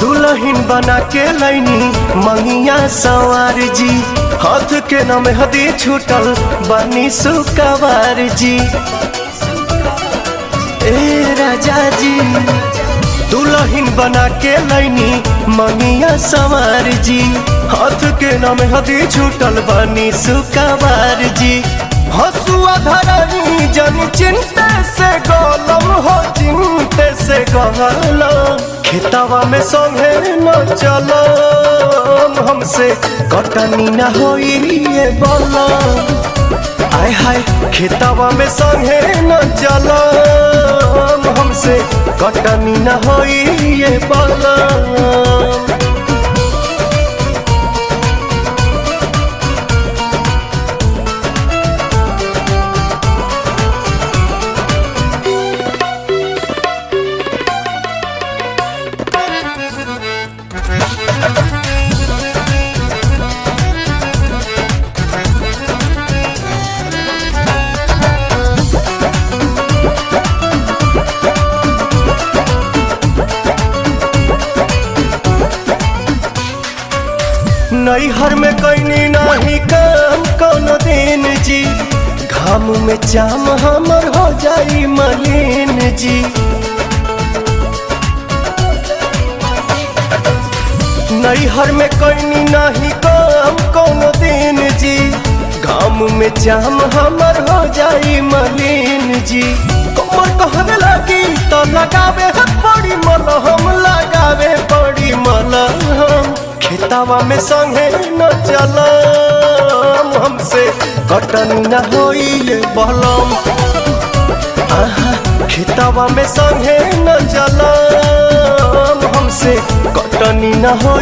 दुल्हन बना के लैनी मंगिया सवार जी, हाथ के नाम हदी छूटल बनी सुकवार जी। ए राजा जी दुल्हन बना के लैनी मंगिया सवार जी, हाथ के नाम हदी छूटल बनी सुकवार जी। हसुआ धरनी जन चिंते से गलम हो, चिंते से गलम खेतवा में संगे न चलम, हमसे कटनी न होई ये बलम। आय हाय खेतवा में संगे न चलम, हमसे कटनी न होई ये बलम। नैहर में कैनी नहीं काम कोनो दिन जी, घाम में जाम हमर हो जाई मलिन जी। नैहर में कैनी नहीं काम कोनो दिन जी, घाम में जाम हमर हो जाई मलिन जी। कमर कहने लगी तो लगावे पड़ी मलहम, लगावे पड़ी मलहम। खेतवा में संगे न चलम, हमसे कटनी न होई ये बलम। खेतवा में संगे न चलम, हमसे कटनी न होई।